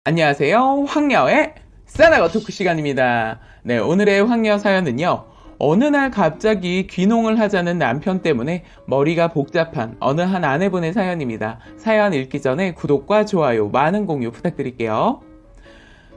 안녕하세요. 황녀의 싸나가 토크 시간입니다. 네, 오늘의 황녀 사연은요. 어느 날 갑자기 귀농을 하자는 남편 때문에 머리가 복잡한 어느 한 아내분의 사연입니다. 사연 읽기 전에 구독과 좋아요, 많은 공유 부탁드릴게요.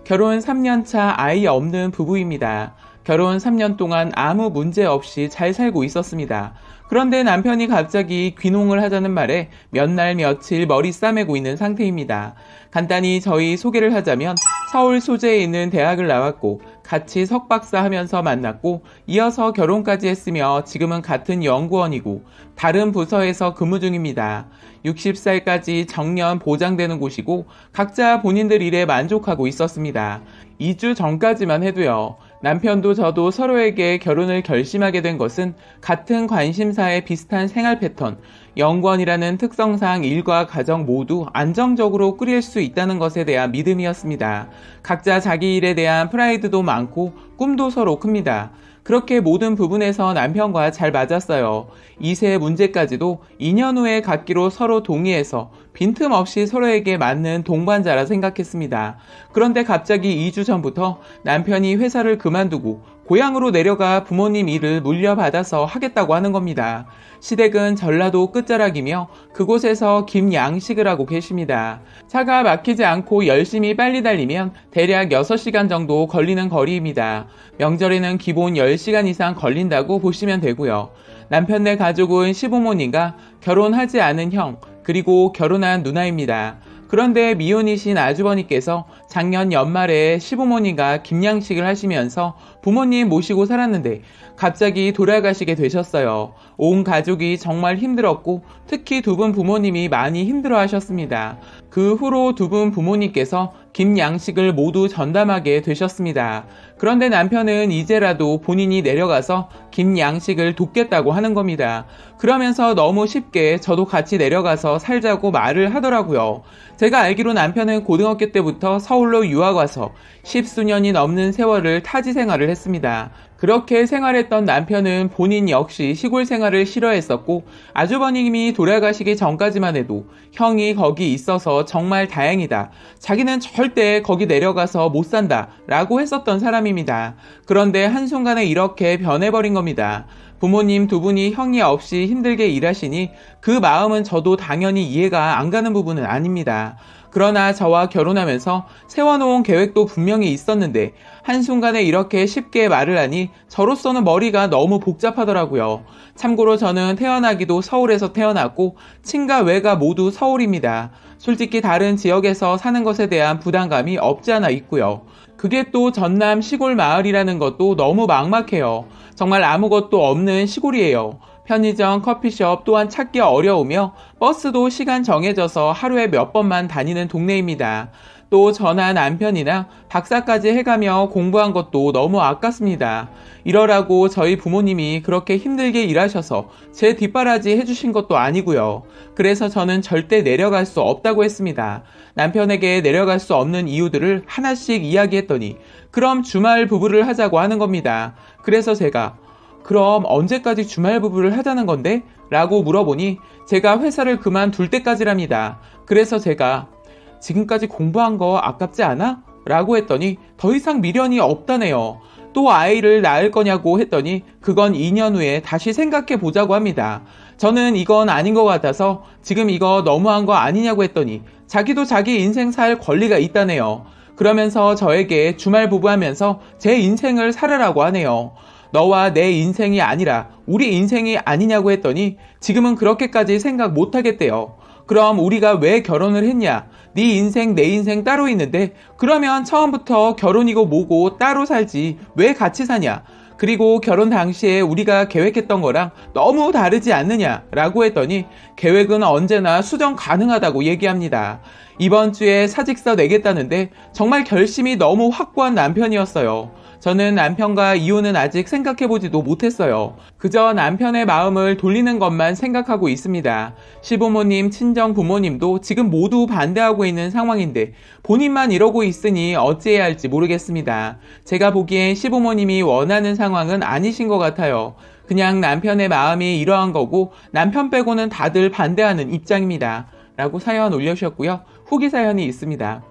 결혼 3년차 아이 없는 부부입니다. 결혼 3년 동안 아무 문제 없이 잘 살고 있었습니다. 그런데 남편이 갑자기 귀농을 하자는 말에 몇 날 며칠 머리 싸매고 있는 상태입니다. 간단히 저희 소개를 하자면 서울 소재에 있는 대학을 나왔고 같이 석박사 하면서 만났고 이어서 결혼까지 했으며 지금은 같은 연구원이고 다른 부서에서 근무 중입니다. 60살까지 정년 보장되는 곳이고 각자 본인들 일에 만족하고 있었습니다. 2주 전까지만 해도요. 남편도 저도 서로에게 결혼을 결심하게 된 것은 같은 관심사에 비슷한 생활 패턴, 연구원이라는 특성상 일과 가정 모두 안정적으로 꾸릴 수 있다는 것에 대한 믿음이었습니다. 각자 자기 일에 대한 프라이드도 많고 꿈도 서로 큽니다. 그렇게 모든 부분에서 남편과 잘 맞았어요. 2세 문제까지도 2년 후에 갖기로 서로 동의해서 빈틈없이 서로에게 맞는 동반자라 생각했습니다. 그런데 갑자기 2주 전부터 남편이 회사를 그만두고 고향으로 내려가 부모님 일을 물려받아서 하겠다고 하는 겁니다. 시댁은 전라도 끝자락이며 그곳에서 김양식을 하고 계십니다. 차가 막히지 않고 열심히 빨리 달리면 대략 6시간 정도 걸리는 거리입니다. 명절에는 기본 10시간 이상 걸린다고 보시면 되고요. 남편네 가족은 시부모님과 결혼하지 않은 형, 그리고 결혼한 누나입니다. 그런데 미혼이신 아주버니께서 작년 연말에 시부모님과 김양식을 하시면서 부모님 모시고 살았는데 갑자기 돌아가시게 되셨어요. 온 가족이 정말 힘들었고 특히 두 분 부모님이 많이 힘들어 하셨습니다. 그 후로 두 분 부모님께서 김양식을 모두 전담하게 되셨습니다. 그런데 남편은 이제라도 본인이 내려가서 김양식을 돕겠다고 하는 겁니다. 그러면서 너무 쉽게 저도 같이 내려가서 살자고 말을 하더라고요. 제가 알기로 남편은 고등학교 때부터 서울로 유학 와서 10수년이 넘는 세월을 타지 생활을 했습니다. 그렇게 생활했던 남편은 본인 역시 시골 생활을 싫어했었고 아주버님이 돌아가시기 전까지만 해도 형이 거기 있어서 정말 다행이다. 자기는 절대 거기 내려가서 못 산다 라고 했었던 사람입니다. 그런데 한순간에 이렇게 변해버린 겁니다. 부모님 두 분이 형이 없이 힘들게 일하시니 그 마음은 저도 당연히 이해가 안 가는 부분은 아닙니다. 그러나 저와 결혼하면서 세워놓은 계획도 분명히 있었는데 한순간에 이렇게 쉽게 말을 하니 저로서는 머리가 너무 복잡하더라고요. 참고로 저는 태어나기도 서울에서 태어났고 친가 외가 모두 서울입니다. 솔직히 다른 지역에서 사는 것에 대한 부담감이 없지 않아 있고요. 그게 또 전남 시골 마을이라는 것도 너무 막막해요. 정말 아무것도 없는 시골이에요. 편의점, 커피숍 또한 찾기 어려우며 버스도 시간 정해져서 하루에 몇 번만 다니는 동네입니다. 또 저나 남편이나 박사까지 해가며 공부한 것도 너무 아깝습니다. 이러라고 저희 부모님이 그렇게 힘들게 일하셔서 제 뒷바라지 해주신 것도 아니고요. 그래서 저는 절대 내려갈 수 없다고 했습니다. 남편에게 내려갈 수 없는 이유들을 하나씩 이야기했더니 그럼 주말 부부를 하자고 하는 겁니다. 그래서 제가 그럼 언제까지 주말 부부를 하자는 건데? 라고 물어보니 제가 회사를 그만둘 때까지랍니다. 그래서 제가 지금까지 공부한 거 아깝지 않아? 라고 했더니 더 이상 미련이 없다네요. 또 아이를 낳을 거냐고 했더니 그건 2년 후에 다시 생각해 보자고 합니다. 저는 이건 아닌 것 같아서 지금 이거 너무한 거 아니냐고 했더니 자기도 자기 인생 살 권리가 있다네요. 그러면서 저에게 주말 부부하면서 제 인생을 살아라고 하네요. 너와 내 인생이 아니라 우리 인생이 아니냐고 했더니 지금은 그렇게까지 생각 못 하겠대요. 그럼 우리가 왜 결혼을 했냐? 네 인생 내 인생 따로 있는데 그러면 처음부터 결혼이고 뭐고 따로 살지 왜 같이 사냐? 그리고 결혼 당시에 우리가 계획했던 거랑 너무 다르지 않느냐? 라고 했더니 계획은 언제나 수정 가능하다고 얘기합니다. 이번 주에 사직서 내겠다는데 정말 결심이 너무 확고한 남편이었어요. 저는 남편과 이혼은 아직 생각해보지도 못했어요. 그저 남편의 마음을 돌리는 것만 생각하고 있습니다. 시부모님, 친정 부모님도 지금 모두 반대하고 있는 상황인데 본인만 이러고 있으니 어찌해야 할지 모르겠습니다. 제가 보기엔 시부모님이 원하는 상황은 아니신 것 같아요. 그냥 남편의 마음이 이러한 거고 남편 빼고는 다들 반대하는 입장입니다. 라고 사연 올려주셨고요. 후기 사연이 있습니다.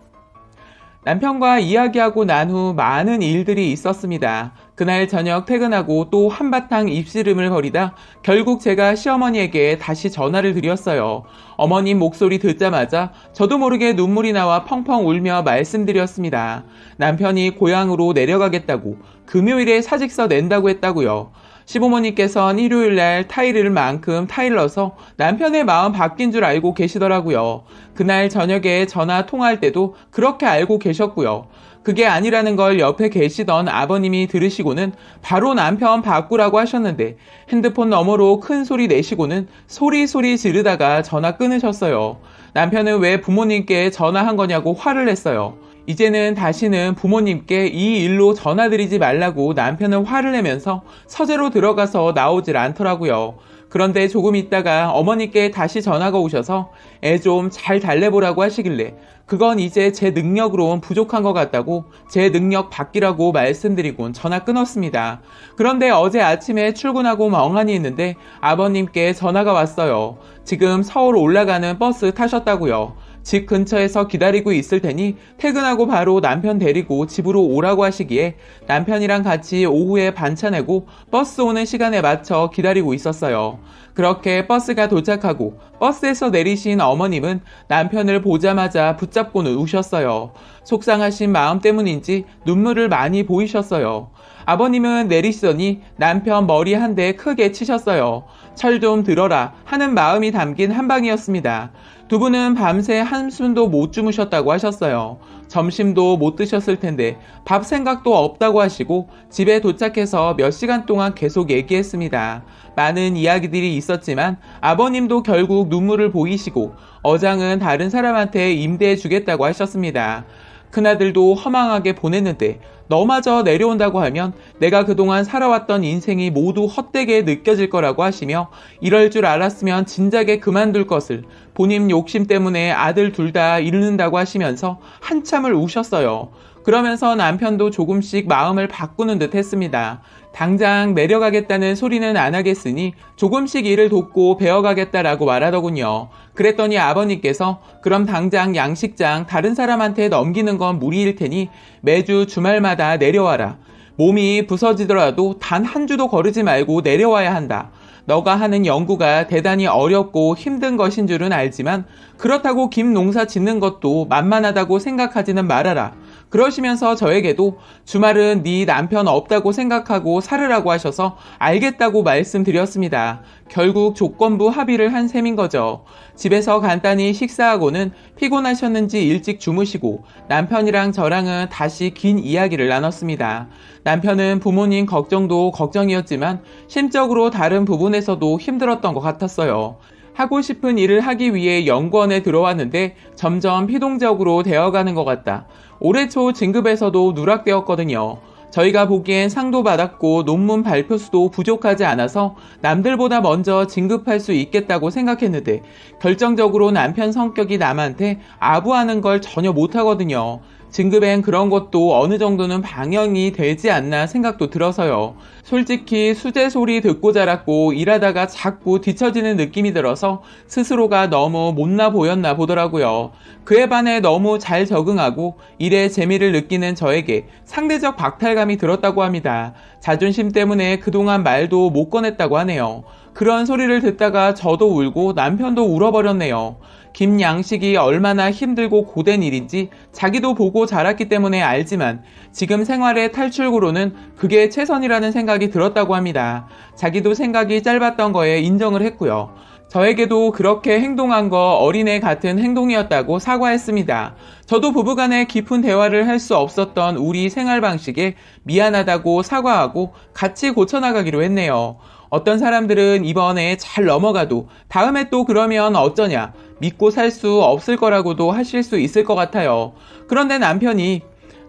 남편과 이야기하고 난 후 많은 일들이 있었습니다. 그날 저녁 퇴근하고 또 한바탕 입씨름을 벌이다 결국 제가 시어머니에게 다시 전화를 드렸어요. 어머님 목소리 듣자마자 저도 모르게 눈물이 나와 펑펑 울며 말씀드렸습니다. 남편이 고향으로 내려가겠다고, 금요일에 사직서 낸다고 했다고요. 시부모님께서는 일요일날 타일을만큼 타일러서 남편의 마음 바뀐 줄 알고 계시더라고요. 그날 저녁에 전화 통화할 때도 그렇게 알고 계셨고요. 그게 아니라는 걸 옆에 계시던 아버님이 들으시고는 바로 남편 바꾸라고 하셨는데 핸드폰 너머로 큰 소리 내시고는 소리 지르다가 전화 끊으셨어요. 남편은 왜 부모님께 전화한 거냐고 화를 냈어요. 이제는 다시는 부모님께 이 일로 전화드리지 말라고 남편은 화를 내면서 서재로 들어가서 나오질 않더라고요. 그런데 조금 있다가 어머니께 다시 전화가 오셔서 애 좀 잘 달래보라고 하시길래 그건 이제 제 능력으로는 부족한 것 같다고 제 능력 바뀌라고 말씀드리곤 전화 끊었습니다. 그런데 어제 아침에 출근하고 멍하니 있는데 아버님께 전화가 왔어요. 지금 서울 올라가는 버스 타셨다고요. 집 근처에서 기다리고 있을 테니 퇴근하고 바로 남편 데리고 집으로 오라고 하시기에 남편이랑 같이 오후에 반차 내고 버스 오는 시간에 맞춰 기다리고 있었어요. 그렇게 버스가 도착하고 버스에서 내리신 어머님은 남편을 보자마자 붙잡고는 우셨어요. 속상하신 마음 때문인지 눈물을 많이 보이셨어요. 아버님은 내리시더니 남편 머리 한 대 크게 치셨어요. 철 좀 들어라 하는 마음이 담긴 한 방이었습니다. 두 분은 밤새 한숨도 못 주무셨다고 하셨어요. 점심도 못 드셨을 텐데 밥 생각도 없다고 하시고 집에 도착해서 몇 시간 동안 계속 얘기했습니다. 많은 이야기들이 있었지만 아버님도 결국 눈물을 보이시고 어장은 다른 사람한테 임대해 주겠다고 하셨습니다. 큰아들도 허망하게 보냈는데 너마저 내려온다고 하면 내가 그동안 살아왔던 인생이 모두 헛되게 느껴질 거라고 하시며 이럴 줄 알았으면 진작에 그만둘 것을 본인 욕심 때문에 아들 둘 다 잃는다고 하시면서 한참을 우셨어요. 그러면서 남편도 조금씩 마음을 바꾸는 듯 했습니다. 당장 내려가겠다는 소리는 안 하겠으니 조금씩 일을 돕고 배워가겠다라고 말하더군요. 그랬더니 아버님께서 그럼 당장 양식장 다른 사람한테 넘기는 건 무리일 테니 매주 주말마다 내려와라. 몸이 부서지더라도 단 한 주도 거르지 말고 내려와야 한다. 너가 하는 연구가 대단히 어렵고 힘든 것인 줄은 알지만 그렇다고 김 농사 짓는 것도 만만하다고 생각하지는 말아라. 그러시면서 저에게도 주말은 네 남편 없다고 생각하고 살으라고 하셔서 알겠다고 말씀드렸습니다. 결국 조건부 합의를 한 셈인 거죠. 집에서 간단히 식사하고는 피곤하셨는지 일찍 주무시고 남편이랑 저랑은 다시 긴 이야기를 나눴습니다. 남편은 부모님 걱정도 걱정이었지만 심적으로 다른 부분에서도 힘들었던 것 같았어요. 하고 싶은 일을 하기 위해 연구원에 들어왔는데 점점 피동적으로 되어가는 것 같다. 올해 초 진급에서도 누락되었거든요. 저희가 보기엔 상도 받았고 논문 발표 수도 부족하지 않아서 남들보다 먼저 진급할 수 있겠다고 생각했는데 결정적으로 남편 성격이 남한테 아부하는 걸 전혀 못하거든요. 진급엔 그런 것도 어느 정도는 방영이 되지 않나 생각도 들어서요. 솔직히 수제 소리 듣고 자랐고 일하다가 자꾸 뒤처지는 느낌이 들어서 스스로가 너무 못나 보였나 보더라고요. 그에 반해 너무 잘 적응하고 일에 재미를 느끼는 저에게 상대적 박탈감이 들었다고 합니다. 자존심 때문에 그동안 말도 못 꺼냈다고 하네요. 그런 소리를 듣다가 저도 울고 남편도 울어버렸네요. 김양식이 얼마나 힘들고 고된 일인지 자기도 보고 자랐기 때문에 알지만 지금 생활의 탈출구로는 그게 최선이라는 생각이 들었다고 합니다. 자기도 생각이 짧았던 거에 인정을 했고요. 저에게도 그렇게 행동한 거 어린애 같은 행동이었다고 사과했습니다. 저도 부부간에 깊은 대화를 할 수 없었던 우리 생활 방식에 미안하다고 사과하고 같이 고쳐나가기로 했네요. 어떤 사람들은 이번에 잘 넘어가도 다음에 또 그러면 어쩌냐 믿고 살 수 없을 거라고도 하실 수 있을 것 같아요. 그런데 남편이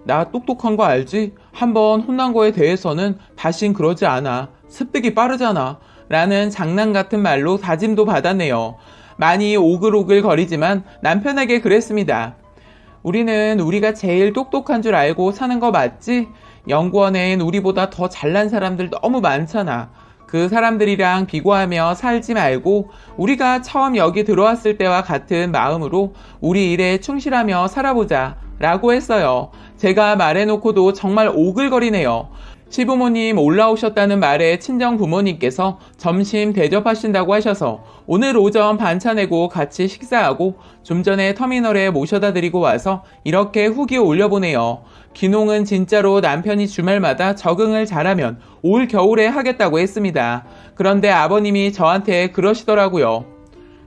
나 똑똑한 거 알지? 한번 혼난 거에 대해서는 다신 그러지 않아. 습득이 빠르잖아. 라는 장난 같은 말로 다짐도 받았네요. 많이 오글오글 거리지만 남편에게 그랬습니다. 우리는 우리가 제일 똑똑한 줄 알고 사는 거 맞지? 연구원엔 우리보다 더 잘난 사람들 너무 많잖아. 그 사람들이랑 비교하며 살지 말고 우리가 처음 여기 들어왔을 때와 같은 마음으로 우리 일에 충실하며 살아보자 라고 했어요. 제가 말해놓고도 정말 오글거리네요. 시부모님 올라오셨다는 말에 친정 부모님께서 점심 대접하신다고 하셔서 오늘 오전 반차 내고 같이 식사하고 좀 전에 터미널에 모셔다 드리고 와서 이렇게 후기 올려보네요. 귀농은 진짜로 남편이 주말마다 적응을 잘하면 올 겨울에 하겠다고 했습니다. 그런데 아버님이 저한테 그러시더라고요.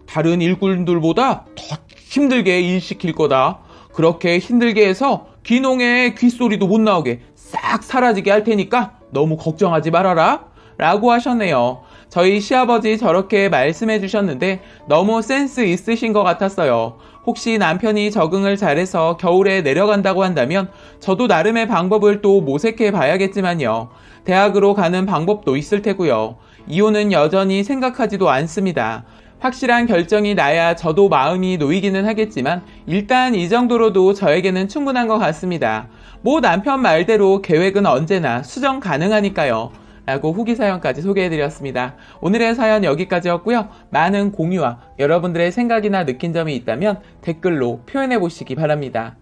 다른 일꾼들보다 더 힘들게 일 시킬 거다. 그렇게 힘들게 해서 귀농에 귓소리도 못 나오게 싹 사라지게 할 테니까 너무 걱정하지 말아라 라고 하셨네요. 저희 시아버지 저렇게 말씀해 주셨는데 너무 센스 있으신 것 같았어요. 혹시 남편이 적응을 잘해서 겨울에 내려간다고 한다면 저도 나름의 방법을 또 모색해 봐야겠지만요. 대학으로 가는 방법도 있을 테고요. 이혼은 여전히 생각하지도 않습니다. 확실한 결정이 나야 저도 마음이 놓이기는 하겠지만 일단 이 정도로도 저에게는 충분한 것 같습니다. 뭐 남편 말대로 계획은 언제나 수정 가능하니까요. 라고 후기 사연까지 소개해드렸습니다. 오늘의 사연 여기까지였고요. 많은 공유와 여러분들의 생각이나 느낀 점이 있다면 댓글로 표현해보시기 바랍니다.